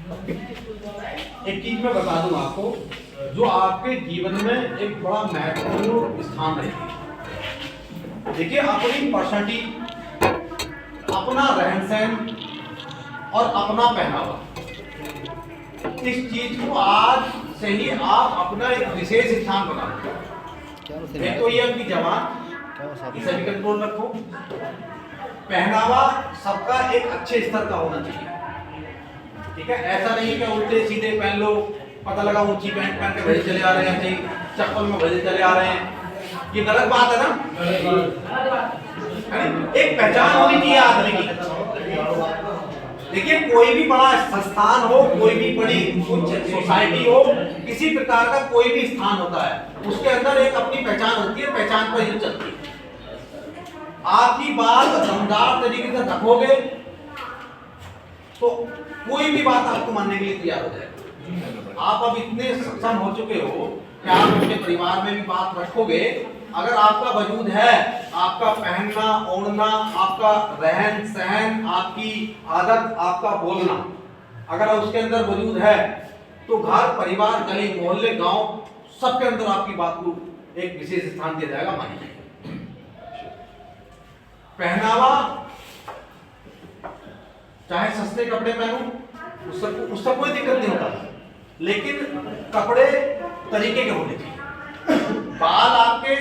एक चीज मैं बता दूं आपको, जो आपके जीवन में एक बड़ा महत्वपूर्ण स्थान रहेगी। देखिए, अपनी पर्सनैलिटी, अपना रहन सहन और अपना पहनावा, इस चीज को आज से ही आप अपना एक विशेष स्थान बना लो। एक तो ये अपनी जबान, इसे भी कंट्रोल रखो। पहनावा सबका एक अच्छे स्तर का होना चाहिए, ठीक है। ऐसा नहीं कि उल्टे सीधे पहन लो, पता लगा ऊंची पैंट पहन के भले चले आ रहे हैं, चप्पल में भले चले आ रहे हैं, ये गलत बात है ना। एक पहचान होनी चाहिए आदमी की। देखिए, कोई भी बड़ा संस्थान हो, कोई भी बड़ी उच्च सोसाइटी हो, किसी प्रकार का कोई भी स्थान होता है, उसके अंदर एक अपनी पहचान होती है, पहचान पर ही चलती है। आपकी बात दमदार तरीके से रखोगे तो कोई भी बात आपको मानने के लिए तैयार हो जाएगा। आप अब इतने सक्षम हो चुके हो कि आप अपने परिवार में भी बात रखोगे। अगर आपका वजूद है, आपका पहनना ओढ़ना, आपका रहन सहन, आपकी आदत, आपका बोलना, अगर उसके अंदर वजूद है, तो घर परिवार गली मोहल्ले गांव सबके अंदर आपकी बात को एक विशेष स्थान दिया जाएगा, मानी जाएगी। पहनावा, चाहे सस्ते कपड़े पहनो, उससे कोई दिक्कत नहीं होता, लेकिन कपड़े तरीके के होने चाहिए। बाल आपके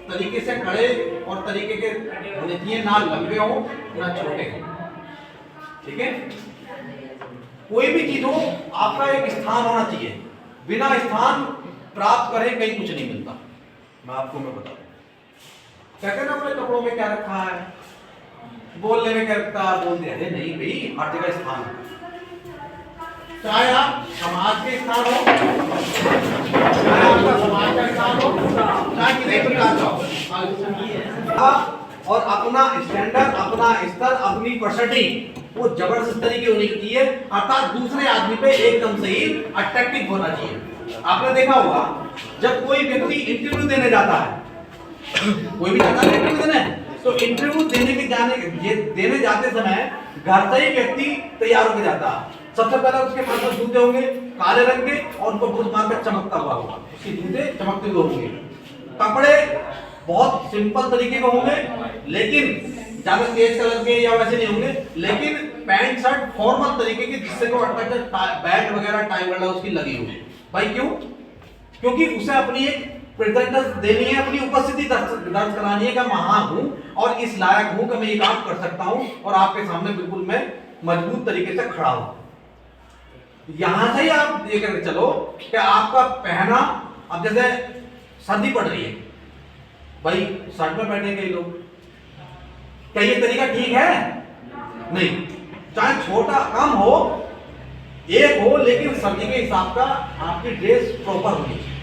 तरीके से खड़े और तरीके के होने चाहिए, ना लंबे हो ना छोटे हो, ठीक है। कोई भी चीज हो, आपका एक स्थान होना चाहिए। बिना स्थान प्राप्त करे कहीं कुछ नहीं मिलता। मैं बताऊं, कहते ना अपने कपड़ों में क्या रखा है, बोलने में क्या रखता है, बोलते हैं नहीं भाई, हर जगह स्थान है। चाहे आप समाज के स्थान हो, चाहे आपका समाज का स्थान हो, चाहे किसी प्रकार का हो, और अपना स्टैंडर्ड, अपना स्तर, अपनी पर्सनैलिटी वो जबरदस्त तरीके होनी चाहिए, अर्थात दूसरे आदमी पे एकदम से ही अट्रैक्टिव होना चाहिए। आपने देखा होगा, जब कोई व्यक्ति इंटरव्यू देने जाता है, कोई भी जाता है इंटरव्यू देने, तो इंटरव्यू देने जाते समय घर से ही व्यक्ति तैयार होकर जाता है। सबसे पहले उसके पास जूते होंगे काले रंग के, और उनको बुर्ज मारकर चमकता हुआ होगा, उसके जूते चमकते हुए होंगे। कपड़े बहुत सिंपल तरीके के होंगे, लेकिन ज्यादा तेज कलर के या वैसे नहीं होंगे, लेकिन पैंट शर्ट फॉर्मल तरीके की, जिससे को बैट वगैरह टाई वगैरह उसकी लगी हुई। भाई क्यों? क्योंकि उसे अपनी एक प्रेजेंटेंस देनी है, अपनी उपस्थिति दर्ज करानी है कि मैं हाँ हूं और इस लायक हूं कि मैं ये काम कर सकता हूं और आपके सामने बिल्कुल मैं मजबूत तरीके से खड़ा हूं। यहां से ही आप ये करके चलो कि आपका पहना, अब जैसे सर्दी पड़ रही है, भाई शर्ट में बैठे कई लोग, क्या ये तरीका ठीक है? नहीं। चाहे छोटा कम हो, एक हो, लेकिन सर्दी के हिसाब का आपकी ड्रेस प्रॉपर होनी चाहिए,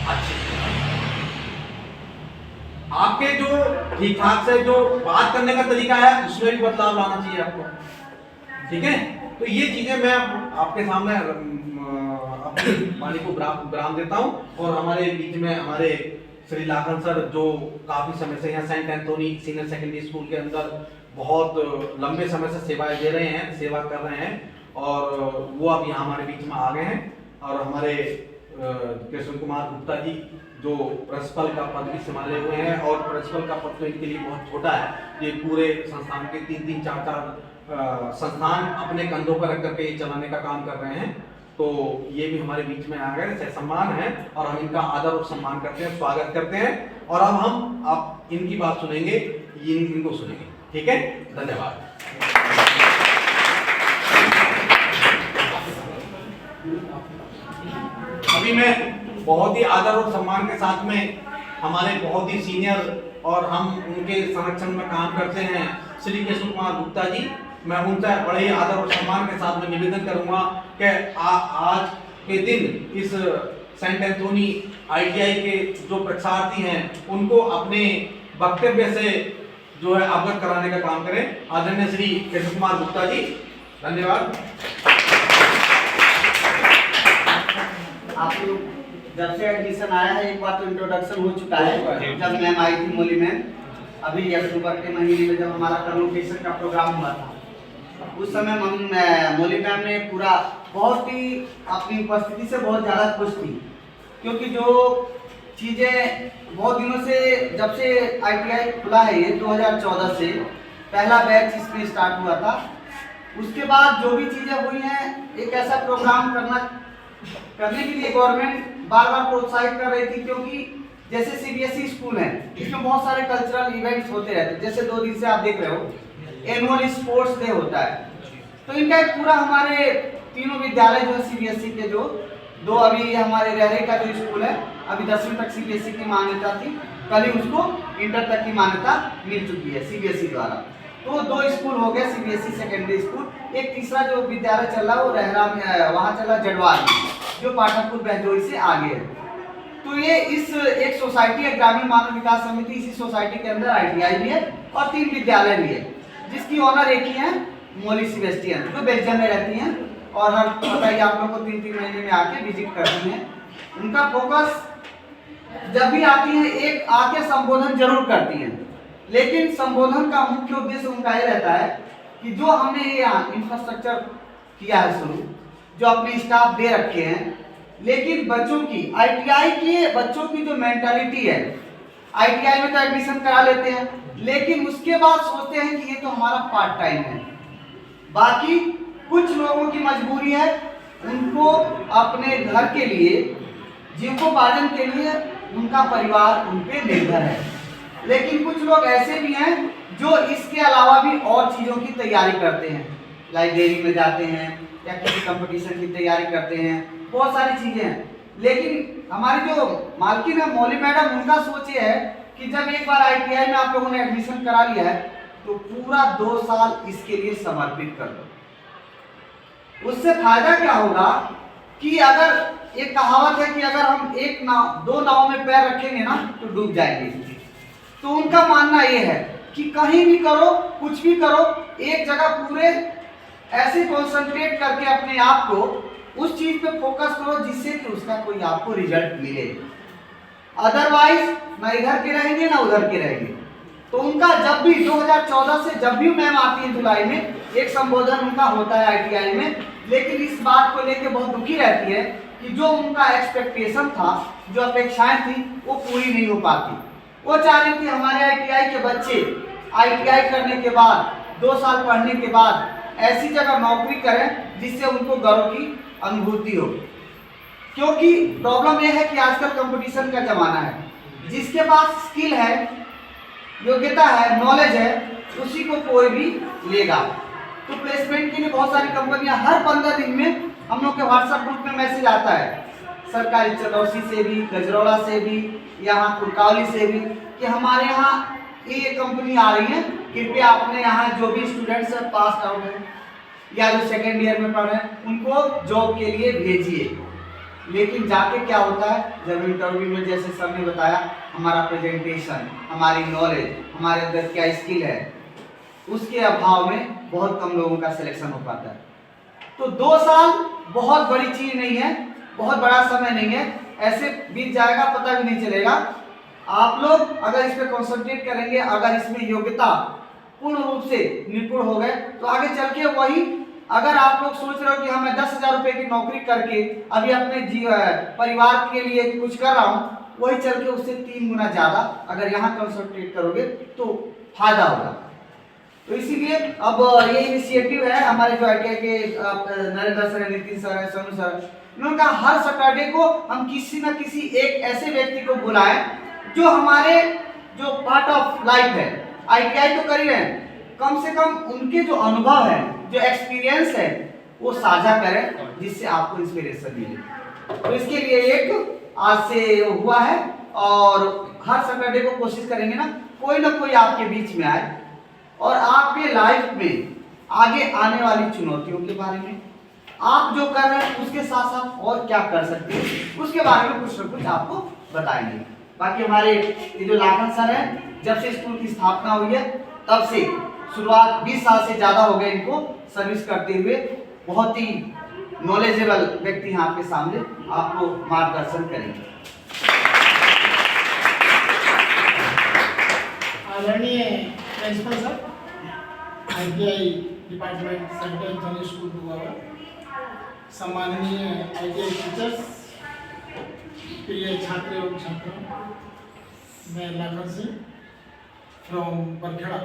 अच्छी। आपके जो ठीक ठाक से जो बात करने का तरीका है, उसमें भी बदलाव लाना चाहिए आपको, ठीक है। तो ये चीजें मैं आपके सामने अपनी वाणी को विराम देता हूं। और हमारे बीच में हमारे श्री लाखन सर, जो काफी समय से यहाँ Saint Anthony senior secondary school के अंदर बहुत लंबे समय से सेवाएं दे रहे हैं, सेवा कर रहे हैं, और वो अब यहाँ हमारे बीच में आ गए हैं। और हमारे कृष्ण कुमार गुप्ता जी, जो प्रिंसिपल का पद भी संभाले हुए हैं, और प्रिंसिपल का पद तो इनके लिए बहुत छोटा है, ये पूरे संस्थान के 3-3, 4-4 संस्थान अपने कंधों पर रख करके चलाने का काम कर रहे हैं। तो ये भी हमारे बीच में आ गए, सह सम्मान है, और हम इनका आदर और सम्मान करते हैं, स्वागत करते हैं। और अब हम आप इनकी बात सुनेंगे, इनको सुनेंगे, ठीक है। धन्यवाद। अभी मैं बहुत ही आदर और सम्मान के साथ में हमारे बहुत ही सीनियर और हम उनके संरक्षण में काम करते हैं श्री कृष्ण कुमार गुप्ता जी, मैं उनसे बड़े ही आदर और सम्मान के साथ में निवेदन करूंगा कि आज के दिन इस सेंट एंथोनी ITI के जो परीक्षार्थी हैं, उनको अपने वक्तव्य से जो है अवगत कराने का काम करें। आदरणीय श्री कृष्ण कुमार गुप्ता जी, धन्यवाद। आप लोग जब से एडमिशन आया है, एक बार तो इंट्रोडक्शन हो चुका है, जब मैम आई थी मोली मैम, अभी अक्टूबर के महीने में जब हमारा कन्वोकेशन का प्रोग्राम हुआ था, उस समय मौली मैम ने पूरा बहुत ही अपनी उपस्थिति से बहुत ज़्यादा खुश थी, क्योंकि जो चीज़ें बहुत दिनों से, जब से ITI खुला है ये 2014 से पहला बैच इसमें स्टार्ट हुआ था, उसके बाद जो भी चीज़ें हुई हैं, एक ऐसा प्रोग्राम करने के लिए गवर्नमेंट बार बार प्रोत्साहित कर रही थी, क्योंकि जैसे CBSE स्कूल है, इसमें बहुत सारे कल्चरल इवेंट्स होते रहते हैं। जैसे 2 दिन से आप देख रहे हो एनुअल स्पोर्ट्स डे होता है, तो इनका एक पूरा हमारे तीनों विद्यालय जो है CBSE के, जो 2 अभी हमारे रहरे का जो स्कूल है, अभी 10वीं तक CBSE की मान्यता थी, कल ही उसको इंटर तक की मान्यता मिल चुकी है CBSE द्वारा। तो 2 स्कूल हो गए CBSE सेकेंडरी स्कूल। एक तीसरा जो विद्यालय चल रहा है वो रहरा में, वहाँ चला जडवाल, जो पाठकपुर बहजोई से आगे है। तो ये इस एक सोसाइटी है, ग्रामीण मानव विकास समिति, इसी सोसाइटी के अंदर ITI भी है और 3 विद्यालय भी है, जिसकी ऑनर एक ही है, मौली सेबेस्टियन, जो बेल्जियम में रहती हैं और हर पता ही आप लोग को 3-3 महीने में आके विजिट करती हैं। उनका फोकस जब भी आती है, एक आके संबोधन जरूर करती हैं, लेकिन संबोधन का मुख्य उद्देश्य उनका ये रहता है कि जो हमने ये इंफ्रास्ट्रक्चर किया है शुरू, जो अपने स्टाफ दे रखे हैं, लेकिन बच्चों की ITI के बच्चों की जो मेंटालिटी है, ITI में तो एडमिशन करा लेते हैं, लेकिन उसके बाद सोचते हैं कि ये तो हमारा पार्ट टाइम है। बाकी कुछ लोगों की मजबूरी है, उनको अपने घर के लिए, जीविकोपार्जन के लिए उनका परिवार उन पे निर्भर है, लेकिन कुछ लोग ऐसे भी हैं जो इसके अलावा भी और चीज़ों की तैयारी करते हैं, लाइब्रेरी में जाते हैं या किसी कंपटीशन की तैयारी करते हैं, बहुत सारी चीज़ें हैं। लेकिन हमारी जो मालकिन है मौली मैडम, उनका सोच ये है कि जब एक बार ITI में आप लोगों ने एडमिशन करा लिया है, तो पूरा 2 साल इसके लिए समर्पित कर दो। उससे फायदा क्या होगा कि अगर एक कहावत है कि अगर हम 2 नाव में पैर रखेंगे ना तो डूब जाएंगे, तो उनका मानना ये है कि कहीं भी करो, कुछ भी करो, एक जगह पूरे ऐसे कंसंट्रेट करके अपने आप को उस चीज पे फोकस करो जिससे कि उसका कोई आपको रिजल्ट मिले। अदरवाइज ना इधर के रहेंगे ना उधर के रहेंगे। तो उनका जब भी 2014 से जब भी मैम आती है जुलाई में, एक संबोधन उनका होता है ITI में, लेकिन इस बात को लेकर बहुत दुखी रहती है कि जो उनका एक्सपेक्टेशन था, जो अपेक्षाएं थी, वो पूरी नहीं हो पाती। वो चाह रही थी हमारे ITI के बच्चे ITI करने के बाद, 2 साल पढ़ने के बाद ऐसी जगह नौकरी करें जिससे उनको गर्व की अनुभूति हो। क्योंकि प्रॉब्लम यह है कि आजकल कंपटीशन का जमाना है, जिसके पास स्किल है, योग्यता है, नॉलेज है, उसी को कोई भी लेगा। तो प्लेसमेंट के लिए बहुत सारी कंपनियां, हर 15 दिन में हम लोग के व्हाट्सएप ग्रुप में मैसेज आता है, सरकारी चरौसी से भी, गजरौला से भी, यहाँ कुरकावली से भी, कि हमारे यहाँ ये कंपनी आ रही है, कृपया अपने यहाँ जो भी स्टूडेंट्स पास आउट हैं या जो सेकेंड ईयर में पढ़ रहे हैं, उनको जॉब के लिए भेजिए। लेकिन जाके क्या होता है, जब इंटरव्यू में जैसे सर ने बताया, हमारा प्रेजेंटेशन, हमारी नॉलेज, हमारे अंदर क्या स्किल है, उसके अभाव में बहुत कम लोगों का सिलेक्शन हो पाता है। तो 2 साल बहुत बड़ी चीज नहीं है, बहुत बड़ा समय नहीं है, ऐसे बीत जाएगा, पता भी नहीं चलेगा। आप लोग अगर इस पर कॉन्सेंट्रेट करेंगे, अगर इसमें योग्यता पूर्ण रूप से निपुण हो गए, तो आगे चल के वही, अगर आप लोग सोच रहे हो कि मैं 10,000 रुपए की नौकरी करके अभी अपने परिवार के लिए कुछ कर रहा हूँ, वही चल के उससे 3 गुना ज्यादा अगर यहाँ कॉन्सेंट्रेट करोगे तो फायदा होगा। तो इसीलिए अब ये इनिशिएटिव है हमारे जो ITI के Narendra sir, Nitin sir, Sonu sir, उन्होंने कहा हर सैटरडे को हम किसी न किसी एक ऐसे व्यक्ति को बुलाएं जो हमारे जो पार्ट ऑफ लाइफ है, ITI तो कर ही रहे हैं, कम से कम उनके जो अनुभव है, जो एक्सपीरियंस है, वो साझा करें, जिससे आपको इंस्पिरेशन मिले। तो इसके लिए एक आज से हुआ है, और हर सैटरडे को कोशिश करेंगे ना कोई आपके बीच में आए और आपके लाइफ में आगे आने वाली चुनौतियों के बारे में, आप जो कर रहे हैं उसके साथ साथ और क्या कर सकते हैं, उसके बारे में कुछ न कुछ आपको बताएंगे। बाकी हमारे ये जो लाखन सर हैं, जब से स्कूल की स्थापना हुई है तब से शुरुआत 20 साल से ज़्यादा हो गए इनको सर्विस करते हुए, बहुत ही नॉलेजेबल व्यक्ति हैं आपके सामने, आपको मार्गदर्शन करेंगे। आदरणीय principal sir, ITI department central international school हुआ हुआ, सम्माननीय ITI टीचर्स, प्रिय छात्र एवं छात्रों, मैं लाखन सिंह फ्रॉम बरखेड़ा,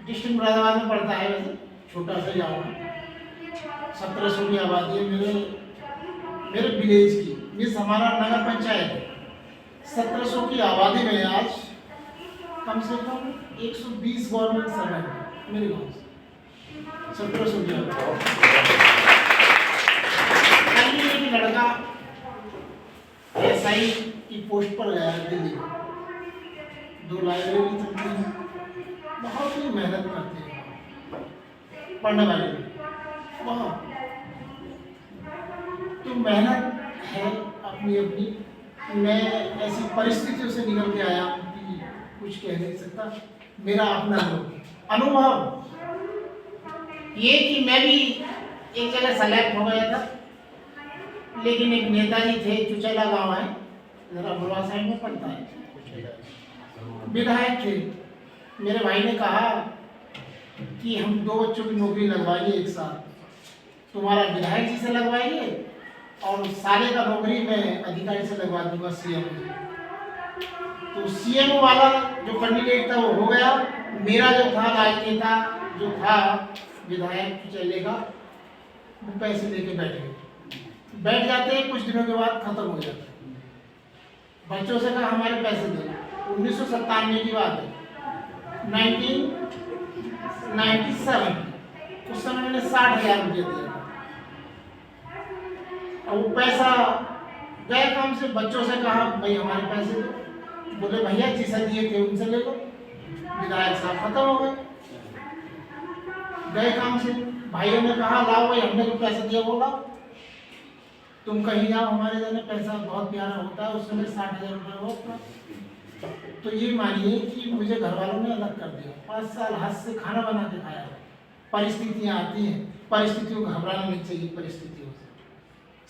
डिस्ट्रिक्ट मुरादाबाद में पड़ता है। वैसे छोटा सा गाँव है, 1700 की आबादी है मेरे विलेज की। मीन्स हमारा नगर पंचायत है। 1700 की आबादी में आज कम से कम 120 गवर्नमेंट सर्वेंट मेरे गाँव से। 1700 की आबादी। कल एक लड़का SI की पोस्ट पर गया है दिल्ली में। 2 लाइब्रेरी चलती हैं, बहुत ही मेहनत करते हैं पढ़ने वाले बहुत। तो मेहनत है अपनी अपनी। मैं ऐसी परिस्थितियों से निकल के आया हूँ कि कुछ कह नहीं सकता। मेरा अपना अनुभव ये कि मैं भी एक जगह सेलेक्ट हो गया था, लेकिन एक नेताजी थे, चुचैला गांव है, जरा बुलवा साइड में पड़ता है, विधायक थे। मेरे भाई ने कहा कि हम 2 बच्चों की नौकरी लगवाएंगे एक साथ, तुम्हारा विधायक जी से लगवाएंगे और साले का नौकरी मैं अधिकारी से लगवा दूंगा CM। तो CM वाला जो कैंडिडेट था वो हो गया। मेरा जो था राजनेता जो था विधायक चले का, वो पैसे लेके बैठ जाते हैं, कुछ दिनों के बाद खत्म हो जाता है। बच्चों से कहा हमारे पैसे दे। 1997 की बात है, 1997 उस समय मैंने 60,000 रुपये दिया था। और वो पैसा गए काम से। बच्चों से कहा भाई हमारे पैसे दो, बोले भैया जिसे दिए थे उनसे ले लो। विधायक साहब खत्म हो गए। गए काम से, भाइयों ने कहा लाओ भाई हमने जो पैसा दिया वो लाओ, तुम कहीं जाओ, हमारे जाने पैसा बहुत प्यारा होता है। उस समय 60,000 रुपये होता। तो ये मानिए कि मुझे घर वालों ने अलग कर दिया। 5 साल हाथ से खाना बना के खाया। परिस्थितियाँ आती हैं, परिस्थितियों को घबराना नहीं चाहिए। परिस्थितियों से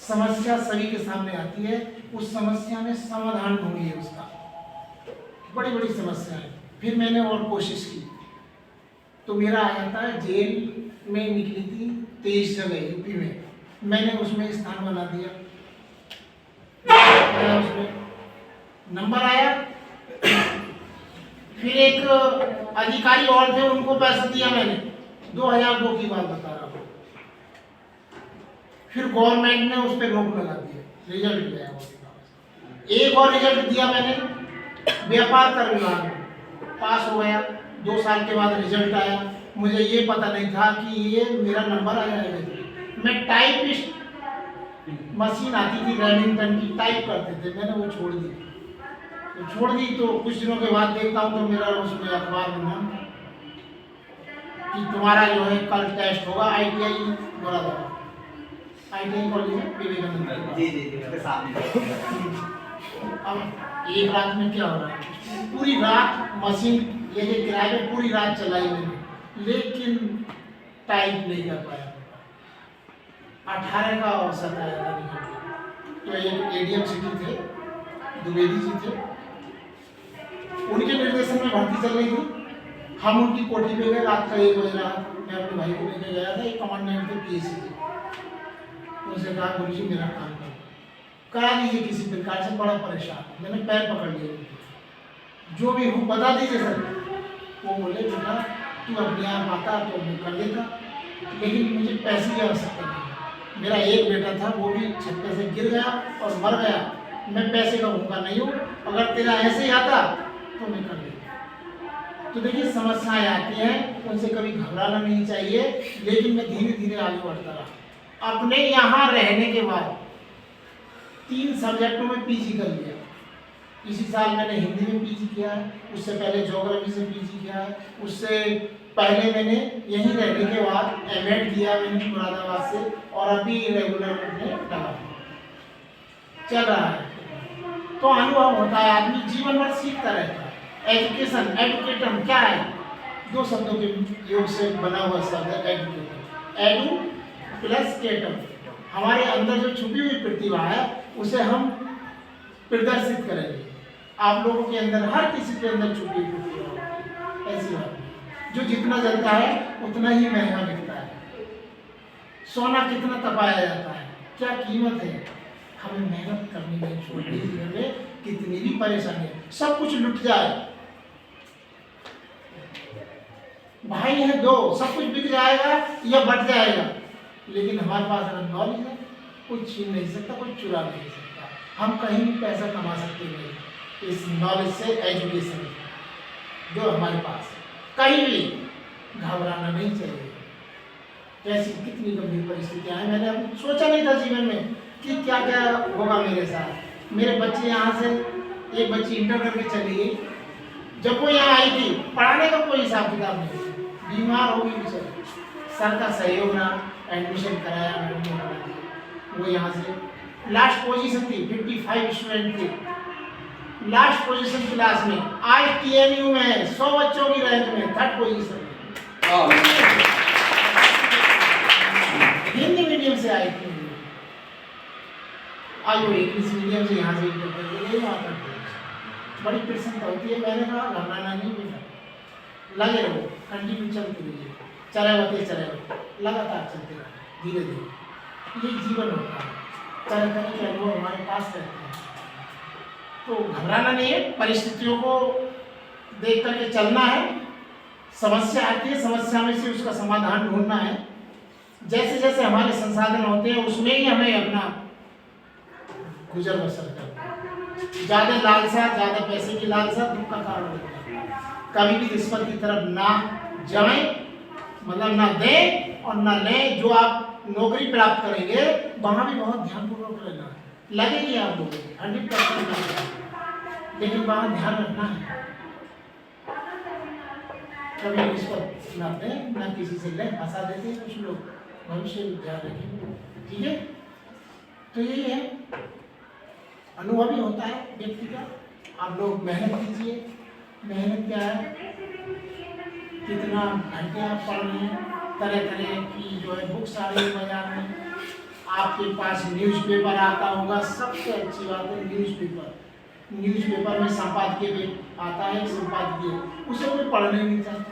समस्या सभी के सामने आती है, उस समस्या में समाधान ढूंढिए उसका। बड़ी बड़ी समस्या है। फिर मैंने और कोशिश की, तो मेरा आया था जेल में निकली थी 23 जगह यूपी में, मैंने उसमें स्थान बना दिया। उसमें नंबर आया। फिर एक अधिकारी और थे, उनको पैसा दिया मैंने। 2002 की बात बता रहा हूँ। फिर गवर्नमेंट ने उस पर रोक लगा दिया, रिजल्ट गया। एक और रिजल्ट दिया मैंने व्यापार कर विभाग में, पास हो गया। 2 साल के बाद रिजल्ट आया। मुझे ये पता नहीं था कि ये मेरा नंबर आ जाएगा। मैं टाइपिस्ट, मशीन आती थी रेमिंगटन की, टाइप करते थे, मैंने वो छोड़ दी। तो कुछ दिनों के बाद देखता हूँ तो मेरा उसमें अखबार में नाम कि तुम्हारा जो है कल टेस्ट होगा ITI मुरादाबाद, ITI कॉलेज में विवेकानंद। अब एक रात में क्या हो रहा है, पूरी रात मशीन लेके किराए पे पूरी रात चलाई मैंने, लेकिन टाइप नहीं कर पाया। 18 का औसत आया था निकल। तो एक ADM सिटी थे, द्विवेदी जी थे, उनके निर्देशन में भर्ती चल रही थी। हम उनकी कोठी पे गए, रात का 1 बज रहा था। मैं अपने भाई को लेकर गया था, एक कमांडेंट थे PSC के। उनसे कहा गुरु जी मेरा काम करा दीजिए किसी प्रकार से, बड़ा परेशान। मैंने पैर पकड़ लिया, जो भी हूँ बता दीजिए सर। वो बोले बेटा तू अपने आप आता तो मैं कर देता, लेकिन मुझे पैसे की आवश्यकता नहीं। मेरा एक बेटा था, वो भी छत पे से गिर गया और मर गया। मैं पैसे का भूखा नहीं हूँ, अगर तेरा ऐसे ही आता तो मैं कर देता। तो देखिए समस्याएं आती हैं, उनसे कभी घबराना नहीं चाहिए। लेकिन मैं धीरे धीरे आगे बढ़ता रहा। अपने यहाँ रहने के बाद 3 सब्जेक्टों में PG कर लिया। इसी साल मैंने हिंदी में PG किया है, उससे पहले ज्योग्राफी से PG किया है, उससे पहले मैंने यहीं रहने के बाद MAd किया मैंने मुरादाबाद से, और अभी रेगुलर में लगा चल रहा है। तो अनुभव होता है, आदमी जीवन भर सीखता रहता है। एजुकेशन, एडुकेटम क्या है? 2 शब्दों के योग से बना हुआ शब्द है एडुकेटम। एडु प्लस केटम, हमारे अंदर जो छुपी हुई प्रतिभा है उसे हम प्रदर्शित करेंगे। आप लोगों के अंदर, हर किसी के अंदर छुपी हुई प्रतिभा है, ऐसी बात। जो जितना जलता है उतना ही महंगा बिकता है। सोना कितना तपाया जाता है, क्या कीमत है। हमें मेहनत करनी नहीं छोड़नी, जीवन में कितनी भी परेशानी है, सब कुछ लुट जाए, भाई है दो, सब कुछ बिक जाएगा या बट जाएगा, लेकिन हमारे पास अगर नॉलेज है, कोई छीन नहीं सकता, कोई चुरा नहीं सकता। हम कहीं भी पैसा कमा सकते हैं इस नॉलेज से, एजुकेशन जो हमारे पास है। कहीं भी घबराना नहीं चाहिए। कैसी कितनी गंभीर परिस्थितियां हैं, मैंने अब सोचा नहीं था जीवन में कि क्या क्या होगा मेरे साथ। मेरे बच्चे यहाँ से, एक बच्ची इंटर करके चली गई, जब वो यहाँ आई थी पढ़ाने का कोई हिसाब किताब नहीं, बीमार हो गई बेचारी, सर का सहयोग रहा, एडमिशन कराया, मैडम ने, वो यहाँ से लास्ट पोजीशन थी, 55 स्टूडेंट थे, लास्ट पोजीशन क्लास में। आज TNU में 100 बच्चों की रैंक में 3rd पोजीशन। हिंदी मीडियम से आई थी, आज वो इंग्लिश मीडियम से यहाँ से बड़ी प्रसन्नता होती है। मैंने कहा घबराना नहीं बेटा, लगे रहो, कंटिन्यू चलते रहिए, चले लगातार चलते रहो, धीरे धीरे, ये जीवन होता है। तरह तरह के अनुभव हमारे पास रहते हैं, तो घबराना नहीं है, परिस्थितियों को देख करके चलना है। समस्या आती है, समस्या में से उसका समाधान ढूंढना है। जैसे जैसे हमारे संसाधन होते हैं उसमें ही हमें अपना गुजर बसर करना है। ज़्यादा लालसा, ज़्यादा पैसे की लालसा दुख का कारण होती है। कभी भी रिश्वत की तरफ ना जाएं, मतलब ना दें और ना लें। जो आप नौकरी प्राप्त करेंगे वहाँ भी बहुत ध्यानपूर्वक रहना है, लगेगी आप लोगों को 100%, लेकिन वहाँ ध्यान रखना है। कभी रिश्वत ना दें, ना किसी से लें, फंसा देते हैं कुछ लोग, भविष्य में ध्यान रखेंगे, ठीक है। तो यही है, अनुभवी होता है व्यक्ति का। आप लोग मेहनत कीजिए। मेहनत क्या है, कितना घंटे आप पढ़ रहे हैं, तरह तरह की जो है बुक्स आ रही है बाजार में, आपके पास न्यूज़पेपर आता होगा, सबसे अच्छी बात है न्यूज़पेपर। न्यूज़पेपर में संपादकीय भी आता है, संपादकीय उसे कोई पढ़ने नहीं चाहता,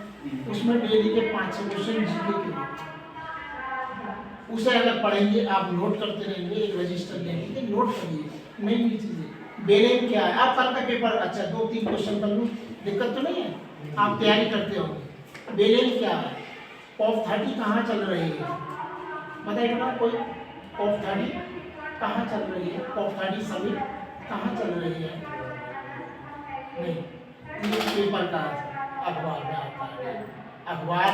उसमें डेली के 5-6 क्वेश्चन जीके के, उसे अगर पढ़ेंगे आप, नोट करते रहेंगे, एक रजिस्टर लेंगे, नोट करिए नई नई चीज़ें। बेलेम क्या है, आप कल का पेपर अच्छा 2-3 क्वेश्चन कर लूँ, दिक्कत तो नहीं है, आप तैयारी करते होंगे। बेलेम क्या है, ऑफ 30 कहाँ चल रही है, बताइए ना कोई, ऑफ 30 कहाँ चल रही है, ऑफ 30 सभी कहाँ चल रही है, नहीं, न्यूज़पेपर का अखबार में आता है। अखबार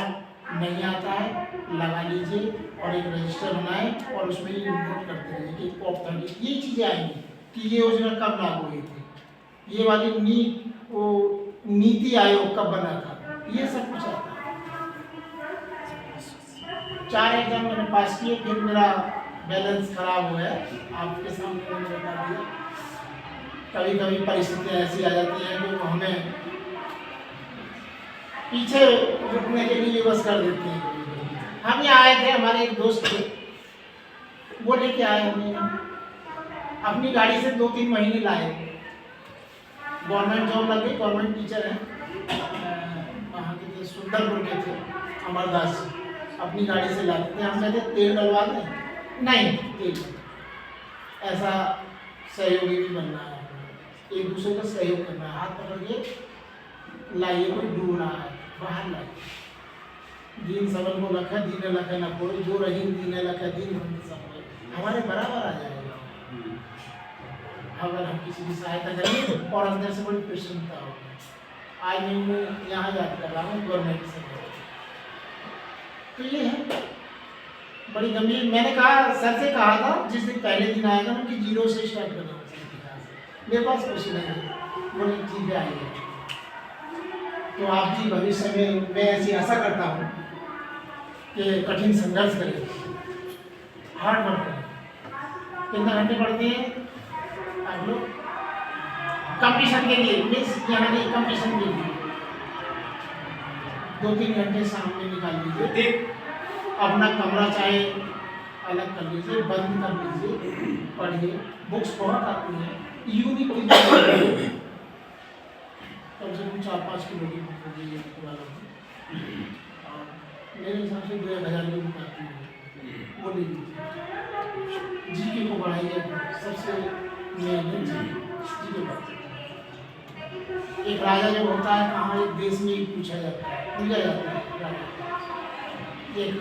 नहीं आता है, लगा लीजिए और एक रजिस्टर बनाएं और उसमें ये नोट करते रहिए कि ऑफ 30 ये चीज़ें आएंगी कि ये योजना कब लागू हुई थी, ये वाली नीति आयोग कब बना था, ये सब कुछ आता है। 4 एग्जाम मैंने पास किए, फिर मेरा बैलेंस खराब हो गया, आपके सामने मैंने बता दिया। कभी कभी परिस्थितियाँ ऐसी आ जाती हैं जो हमें पीछे रुकने के लिए बस कर देती हैं। हम यहाँ आए थे, हमारे एक दोस्त थे, वो लेके आए हमें, अपनी गाड़ी से 2-3 महीने लाए, गवर्नमेंट जॉब लग गई, गवर्नमेंट टीचर हैं, वहाँ के थे, सुंदरपुर के थे, अमरदास, अपनी गाड़ी से लाते थे। हम कहते तेल डलवा दें, नहीं तेल, ऐसा सहयोगी भी बनना है, एक दूसरे का सहयोग करना है, हाथ पकड़ के लाइए, कोई डूब रहा है बाहर लाइए। दीन सबन को लखा, दीने लखा न कोई, जो रहीम दीने लखा, दीन हम सब हमारे बराबर आ जाएगा अगर हम किसी की सहायता करेंगे और अंदर से बड़ी प्रसन्नता होगी। आज मैं यहाँ याद कर रहा हूँ गवर्नमेंट से, तो ये है बड़ी गंभीर। मैंने कहा, सर से कहा था जिस दिन पहले दिन आएगा ना कि 0 से स्टार्ट करना, मेरे पास कुछ नहीं है, बोले चीज़ें आई है। तो आप भी भविष्य में, मैं ऐसी आशा करता हूँ कि कठिन संघर्ष करें, हार्ड वर्क करें। कितना घंटे पढ़ते हैं आप लोग कंपटीशन के लिए, मीन्स यहाँ के कंपटीशन के लिए 2-3 घंटे शाम में निकाल लीजिए, अपना कमरा चाहे अलग कर लीजिए, बंद कर लीजिए, पढ़िए, बुक्स बहुत आती हैं, यूनिक कम से कम 4-5 किलो की बुक होगी वाला, और मेरे हिसाब से 2,000 लोग आती है वो ले लीजिए। जीके को बढ़ाइए, सबसे मेन जीके बढ़ाइए। एक राजा जब होता है कहाँ एक देश में ही पूछा जाता है, पूछा जाता है राजा। एक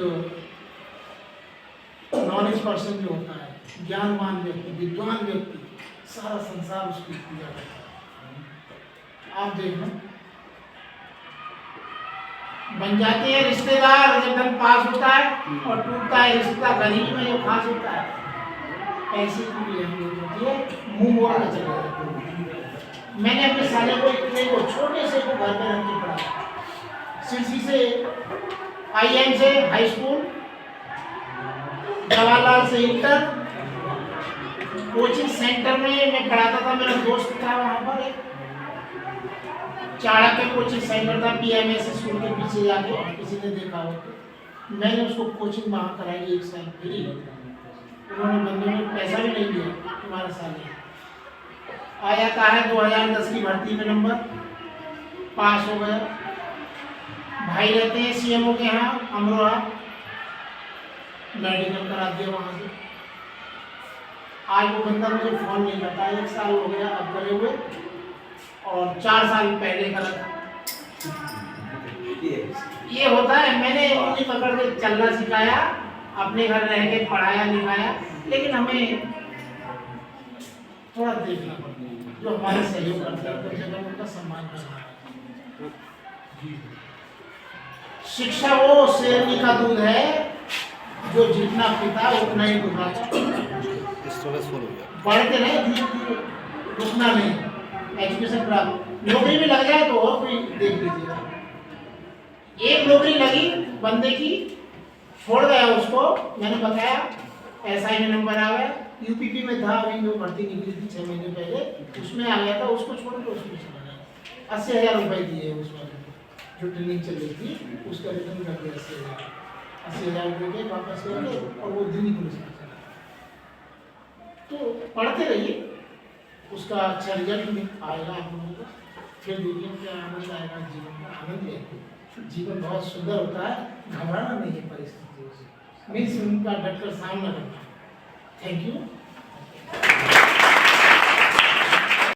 नॉलेज पर्सन जो होता है, ज्ञानवान व्यक्ति, विद्वान व्यक्ति, सारा संसार उसकी पूजा करता है। आप देखो बन जाते हैं रिश्तेदार जब धन पास होता है और टूटता है रिश्ता गरीबी में जो खास होता है। ऐसी भी होती है, मुंह मोड़ के चला जाता है। मैंने अपने साले को इतने को छोटे से को घर में रख के पढ़ा, सिरसी से IIM से हाई स्कूल, जवाहरलाल से इंटर, कोचिंग सेंटर में मैं पढ़ाता था। मेरा दोस्त था वहाँ पर एक चाणक्य कोचिंग सेंटर था, PMS स्कूल के पीछे जाके, किसी ने देखा हो तो मैंने उसको कोचिंग वहाँ कराई 1 साल फ्री। उन्होंने बंदे ने पैसा भी नहीं दिया, तुम्हारा साल आ जाता है। 2010 की भर्ती में नंबर पास हो गया। भाई रहते हैं CMO के यहाँ अमरोहा, मेडिकल करा दिया वहाँ से। आज वो बंदा मुझे फ़ोन नहीं करता, 1 साल हो गया अब करे हुए, और 4 साल पहले करा था। ये होता है, मैंने उंगली पकड़ के चलना सिखाया, अपने घर रह के पढ़ाया लिखाया, लेकिन हमें थोड़ा देखना पड़ता है। जो हमारे सहयोग करते हैं तो जगह उनका सम्मान करना है। शिक्षा वो शेरनी का दूध है जो जितना पीता उतना ही दुखाता। बढ़ते नहीं, धीरे धीरे, रुकना नहीं। एजुकेशन प्राप्त, नौकरी में लग जाए तो और कोई देख लीजिएगा। एक नौकरी लगी बंदे की, छोड़ गया उसको, मैंने बताया SI में नंबर आ गया, UPP में था, अभी जो भर्ती निकली थी 6 महीने पहले, उसमें आ गया था, उसको छोड़ के उसको चला गया। 80,000 रुपये दिए उस वाले जो ट्रेनिंग चल रही थी, उसका रिटर्न कर दिया 80,000 रुपये के वापस करके, और वो दिल्ली पुलिस में चला। तो पढ़ते रहिए, उसका अच्छा रिजल्ट भी आएगा आप लोगों को, फिर देखिए क्या आनंद आएगा जीवन का। आनंद लेंगे, जीवन बहुत सुंदर होता है, घबराना नहीं है परिस्थितियों से, मिलकर उनका डटकर सामना करना। Thank you.